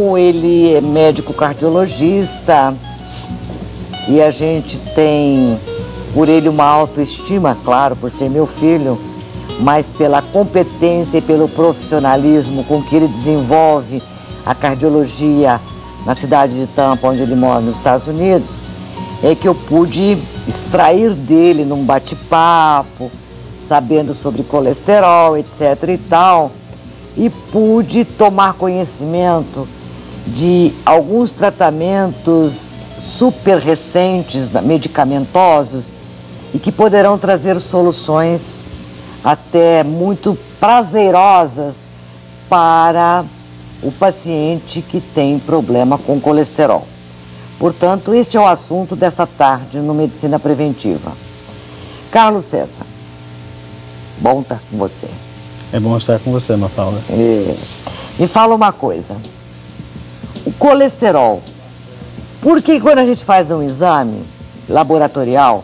como ele é médico cardiologista e a gente tem por ele uma autoestima, claro, por ser meu filho, mas pela competência e pelo profissionalismo com que ele desenvolve a cardiologia na cidade de Tampa, onde ele mora, nos Estados Unidos, é que eu pude extrair dele num bate-papo, sabendo sobre colesterol, etc e tal, e pude tomar conhecimento de alguns tratamentos super recentes, medicamentosos, e que poderão trazer soluções até muito prazerosas para o paciente que tem problema com colesterol. Portanto, este é o assunto dessa tarde no Medicina Preventiva. Carlos César, bom estar com você. É bom estar com você, Mafalda. Me fala uma coisa, o colesterol, por que quando a gente faz um exame laboratorial,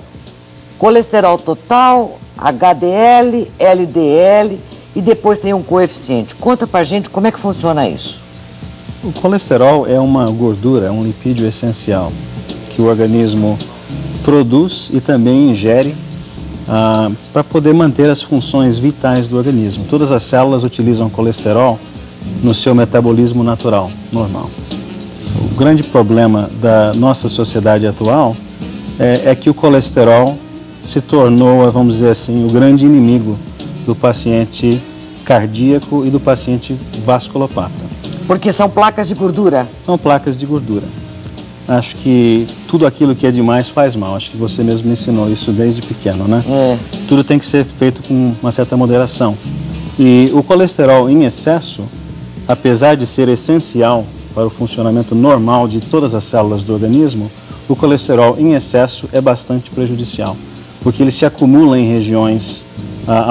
colesterol total, HDL, LDL e depois tem um coeficiente? Conta pra gente como é que funciona isso. O colesterol é uma gordura, é um lipídio essencial que o organismo produz e também ingere para poder manter as funções vitais do organismo. Todas as células utilizam colesterol no seu metabolismo natural, normal. O grande problema da nossa sociedade atual é que o colesterol se tornou, vamos dizer assim, o grande inimigo do paciente cardíaco e do paciente vasculopata. Porque são placas de gordura? São placas de gordura. Acho que tudo aquilo que é demais faz mal. Acho que você mesmo me ensinou isso desde pequeno, né? Tudo tem que ser feito com uma certa moderação. E o colesterol em excesso, apesar de ser essencial para o funcionamento normal de todas as células do organismo, o colesterol em excesso é bastante prejudicial, porque ele se acumula em regiões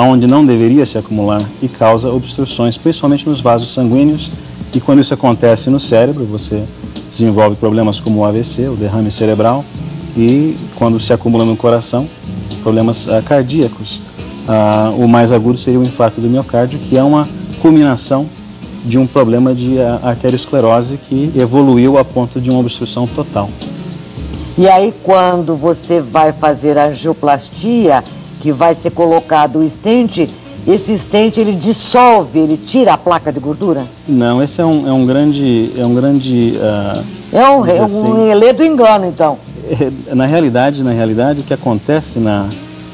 onde não deveria se acumular e causa obstruções, principalmente nos vasos sanguíneos. E quando isso acontece no cérebro, você desenvolve problemas como o AVC, o derrame cerebral, e quando se acumula no coração, problemas cardíacos. O mais agudo seria o infarto do miocárdio, que é uma culminação de um problema de arteriosclerose que evoluiu a ponto de uma obstrução total. E aí quando você vai fazer a angioplastia, que vai ser colocado o stent, esse stent ele dissolve, ele tira a placa de gordura? Não, esse é um grande relé do engano, então. Na realidade, o que acontece na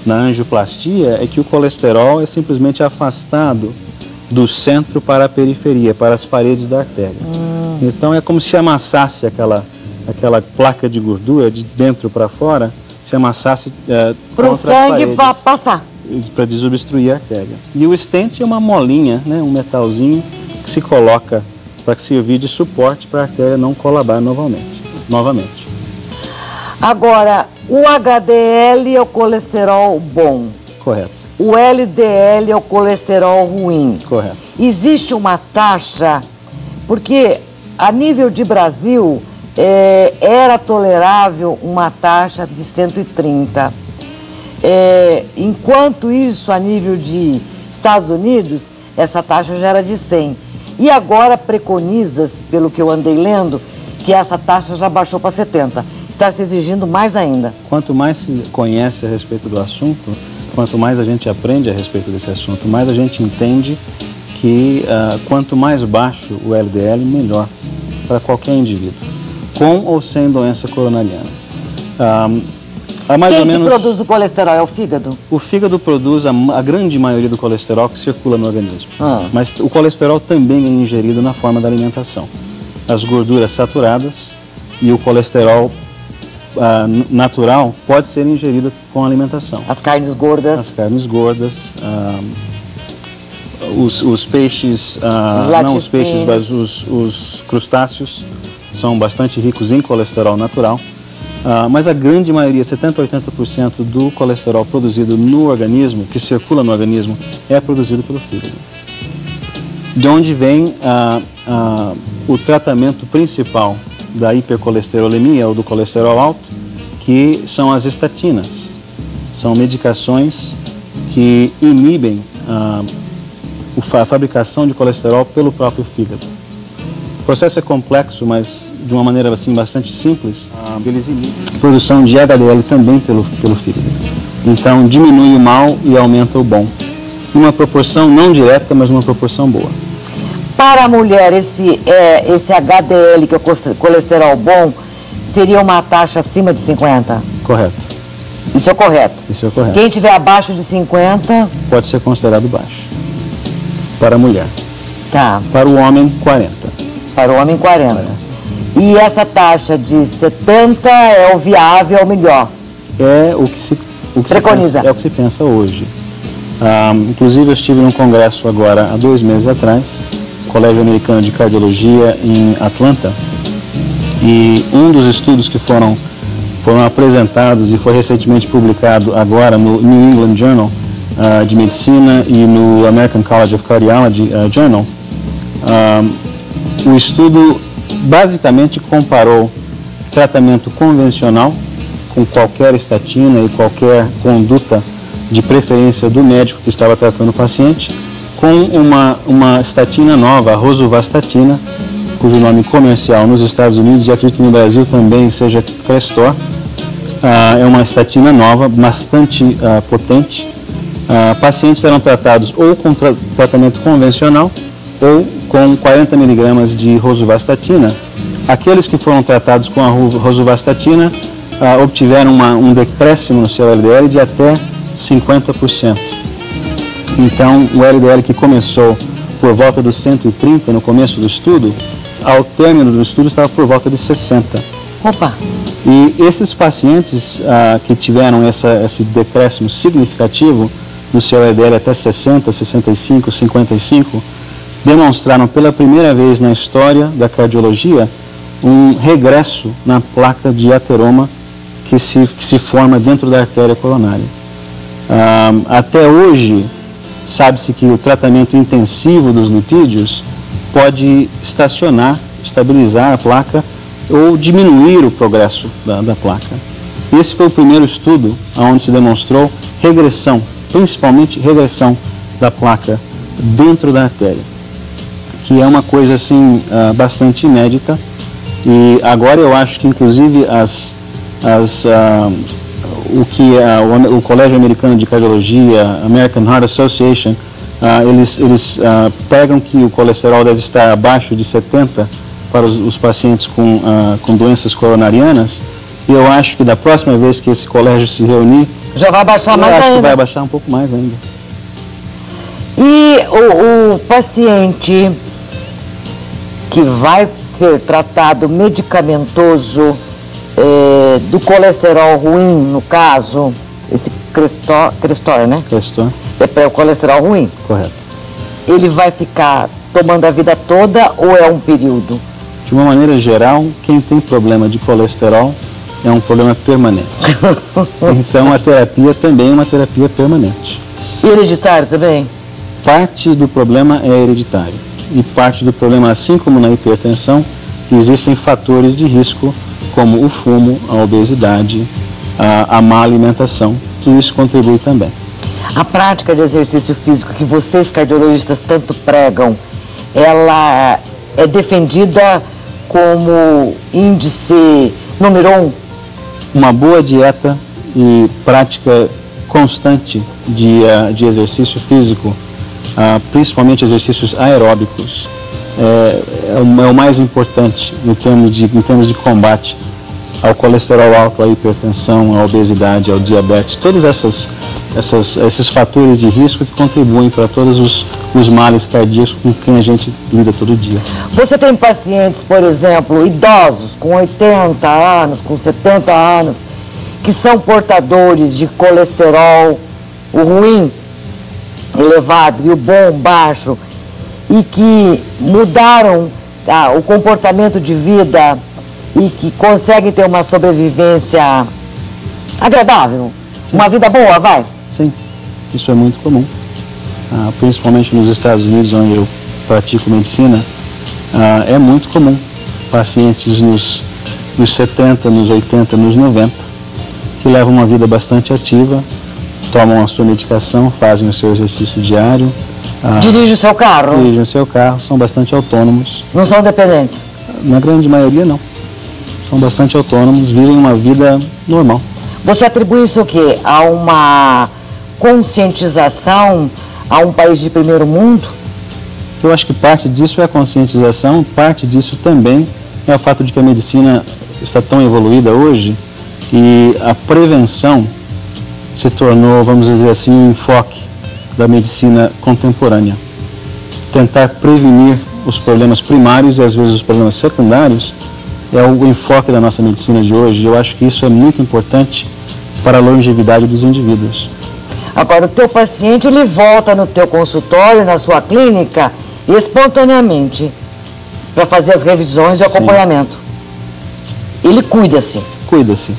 angioplastia é que o colesterol é simplesmente afastado do centro para a periferia, para as paredes da artéria. Então é como se amassasse aquela placa de gordura de dentro para fora, se amassasse para o sangue passar, para desobstruir a artéria. E o stent é uma molinha, né, um metalzinho que se coloca para servir de suporte para a artéria não colabar novamente. Agora, o HDL é o colesterol bom. Correto. O LDL é o colesterol ruim. Correto. Existe uma taxa, porque a nível de Brasil era tolerável uma taxa de 130. Enquanto isso, a nível de Estados Unidos, essa taxa já era de 100. E agora preconiza-se, pelo que eu andei lendo, que essa taxa já baixou para 70. Está se exigindo mais ainda. Quanto mais se conhece a respeito do assunto, quanto mais a gente aprende a respeito desse assunto, mais a gente entende que quanto mais baixo o LDL, melhor para qualquer indivíduo, com ou sem doença coronariana. Quem produz o colesterol é o fígado? O fígado produz a grande maioria do colesterol que circula no organismo. Mas o colesterol também é ingerido na forma da alimentação. As gorduras saturadas e o colesterol natural pode ser ingerido com a alimentação. As carnes gordas? As carnes gordas, os peixes, não os peixes, mas os crustáceos são bastante ricos em colesterol natural. Mas a grande maioria, 70% a 80% do colesterol produzido no organismo, que circula no organismo, é produzido pelo fígado. De onde vem o tratamento principal da hipercolesterolemia ou do colesterol alto, que são as estatinas. São medicações que inibem a fabricação de colesterol pelo próprio fígado. O processo é complexo, mas de uma maneira assim bastante simples. Eles inibem a produção de HDL também pelo fígado. Então diminui o mal e aumenta o bom. Uma proporção não direta, mas uma proporção boa. Para a mulher, esse HDL, que é o colesterol bom, seria uma taxa acima de 50? Correto. Isso é correto? Isso é correto. Quem tiver abaixo de 50... pode ser considerado baixo. Para a mulher. Tá. Para o homem, 40. Para o homem, 40. E essa taxa de 70 é o viável, é o melhor? É o que se preconiza. É o que se pensa hoje. Inclusive, eu estive num congresso agora, há 2 meses atrás, Colégio Americano de Cardiologia em Atlanta, e um dos estudos que foram apresentados e foi recentemente publicado agora no New England Journal de Medicina e no American College of Cardiology Journal, o estudo basicamente comparou tratamento convencional com qualquer estatina e qualquer conduta de preferência do médico que estava tratando o paciente, com uma estatina nova, a rosuvastatina, cujo nome comercial nos Estados Unidos e acredito que no Brasil também seja Crestor. É uma estatina nova, bastante potente. Pacientes eram tratados ou com tratamento convencional ou com 40 miligramas de rosuvastatina. Aqueles que foram tratados com a rosuvastatina obtiveram um decréscimo no seu LDL de até 50%. Então, o LDL que começou por volta dos 130 no começo do estudo, ao término do estudo estava por volta de 60. Opa! E esses pacientes que tiveram esse decréscimo significativo no seu LDL até 60, 65, 55, demonstraram pela primeira vez na história da cardiologia um regresso na placa de ateroma que se forma dentro da artéria coronária. Até hoje, sabe-se que o tratamento intensivo dos lipídios pode estabilizar a placa ou diminuir o progresso da placa. Esse foi o primeiro estudo onde se demonstrou regressão, principalmente regressão da placa dentro da artéria, que é uma coisa assim bastante inédita. E agora eu acho que inclusive o Colégio Americano de Cardiologia, American Heart Association, eles pegam que o colesterol deve estar abaixo de 70 para os pacientes com doenças coronarianas, e eu acho que da próxima vez que esse colégio se reunir, já vai baixar mais ainda. Eu acho que vai baixar um pouco mais ainda. E o paciente que vai ser tratado medicamentoso do colesterol ruim, no caso, esse Crestor, né? Crestor. É para o colesterol ruim? Correto. Ele vai ficar tomando a vida toda ou é um período? De uma maneira geral, quem tem problema de colesterol é um problema permanente. Então a terapia também é uma terapia permanente. E hereditário também? Parte do problema é hereditário. E parte do problema, assim como na hipertensão, existem fatores de risco como o fumo, a obesidade, a má alimentação. Tudo isso contribui também. A prática de exercício físico que vocês cardiologistas tanto pregam, ela é defendida como índice número 1? Uma boa dieta e prática constante de exercício físico, principalmente exercícios aeróbicos, é o mais importante em termos de combate ao colesterol alto, à hipertensão, à obesidade, ao diabetes, todos esses fatores de risco que contribuem para todos os males cardíacos com quem a gente lida todo dia. Você tem pacientes, por exemplo, idosos com 80 anos, com 70 anos, que são portadores de colesterol, o ruim elevado e o bom baixo, e que mudaram o comportamento de vida e que conseguem ter uma sobrevivência agradável? Sim. Uma vida boa, vai? Sim, isso é muito comum. Principalmente nos Estados Unidos, onde eu pratico medicina, é muito comum pacientes nos 70, nos 80, nos 90, que levam uma vida bastante ativa, tomam a sua medicação, fazem o seu exercício diário, Dirige o seu carro? Dirigem o seu carro, são bastante autônomos. Não são dependentes? Na grande maioria, não. São bastante autônomos, vivem uma vida normal. Você atribui isso o quê? A uma conscientização a um país de primeiro mundo? Eu acho que parte disso é a conscientização, parte disso também é o fato de que a medicina está tão evoluída hoje e a prevenção se tornou, vamos dizer assim, um enfoque da medicina contemporânea. Tentar prevenir os problemas primários e às vezes os problemas secundários é o enfoque da nossa medicina de hoje. Eu acho que isso é muito importante para a longevidade dos indivíduos. Agora, o teu paciente, ele volta no teu consultório, na sua clínica, espontaneamente, para fazer as revisões e o acompanhamento. Ele cuida-se. Cuida-se.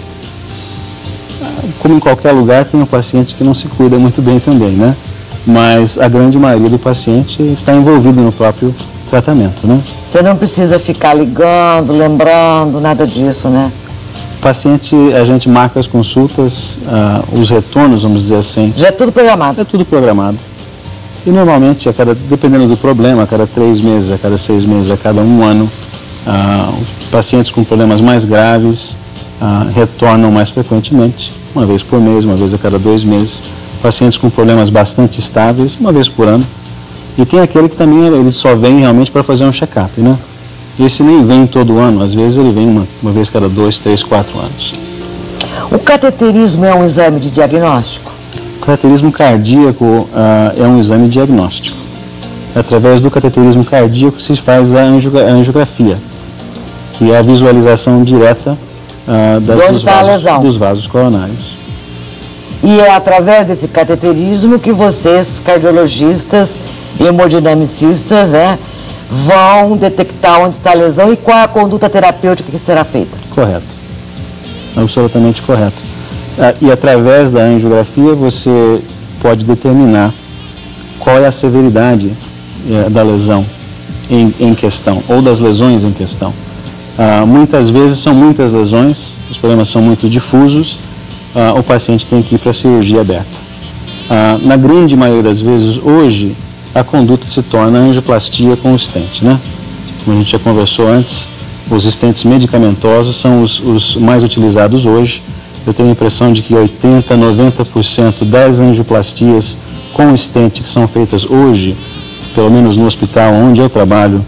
Como em qualquer lugar, tem um paciente que não se cuida muito bem também, né? Mas a grande maioria do paciente está envolvido no próprio tratamento, né? Você não precisa ficar ligando, lembrando, nada disso, né? Paciente, a gente marca as consultas, os retornos, vamos dizer assim. Já é tudo programado? É tudo programado. E normalmente, dependendo do problema, a cada 3 meses, a cada 6 meses, a cada 1 ano, os pacientes com problemas mais graves retornam mais frequentemente, uma vez por mês, uma vez a cada 2 meses. Pacientes com problemas bastante estáveis, uma vez por ano. E tem aquele que também ele só vem realmente para fazer um check-up, né? Esse nem vem todo ano, às vezes ele vem uma vez cada 2, 3, 4 anos. O cateterismo é um exame de diagnóstico? O cateterismo cardíaco é um exame diagnóstico. Através do cateterismo cardíaco se faz a angiografia, que é a visualização direta dos vasos coronários. E é através desse cateterismo que vocês, cardiologistas e hemodinamicistas, né, vão detectar onde está a lesão e qual é a conduta terapêutica que será feita. Correto. Absolutamente correto. E através da angiografia você pode determinar qual é a severidade da lesão em questão, ou das lesões em questão. Muitas vezes são muitas lesões, os problemas são muito difusos, o paciente tem que ir para a cirurgia aberta. Na grande maioria das vezes, hoje, a conduta se torna angioplastia com o stent, né? Como a gente já conversou antes, os stents medicamentosos são os mais utilizados hoje. Eu tenho a impressão de que 80%, 90% das angioplastias com stent que são feitas hoje, pelo menos no hospital onde eu trabalho,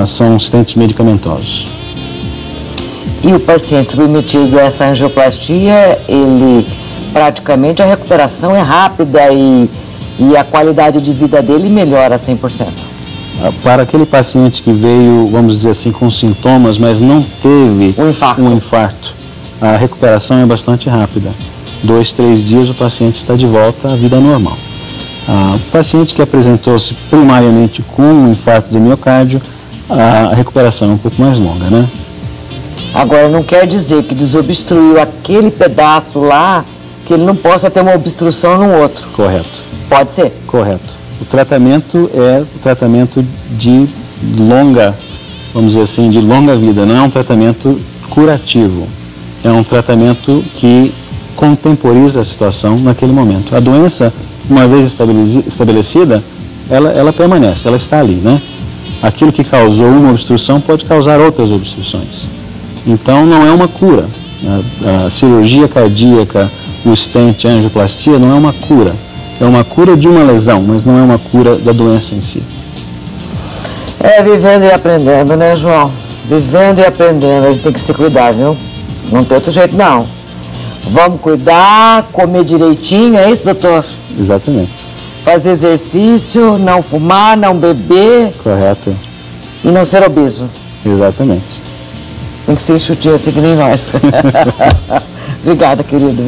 são stents medicamentosos. E o paciente submetido a essa angioplastia, ele praticamente a recuperação é rápida e a qualidade de vida dele melhora 100%. Para aquele paciente que veio, vamos dizer assim, com sintomas, mas não teve um infarto, a recuperação é bastante rápida. 2, 3 dias o paciente está de volta à vida normal. O paciente que apresentou-se primariamente com um infarto do miocárdio, a recuperação é um pouco mais longa, né? Agora, não quer dizer que desobstruiu aquele pedaço lá, que ele não possa ter uma obstrução no outro. Correto. Pode ser? Correto. O tratamento é o tratamento de longa, vamos dizer assim, de longa vida. Não é um tratamento curativo. É um tratamento que contemporiza a situação naquele momento. A doença, uma vez estabelecida, ela permanece, ela está ali, né? Aquilo que causou uma obstrução pode causar outras obstruções. Então não é uma cura. A cirurgia cardíaca, o stent, a angioplastia não é uma cura. É uma cura de uma lesão, mas não é uma cura da doença em si. É vivendo e aprendendo, né, João? Vivendo e aprendendo, a gente tem que se cuidar, viu? Não tem outro jeito, não. Vamos cuidar, comer direitinho, é isso, doutor? Exatamente. Fazer exercício, não fumar, não beber. Correto. E não ser obeso. Exatamente. Tem que ser enxutinho assim que nem nós. Obrigada, querido.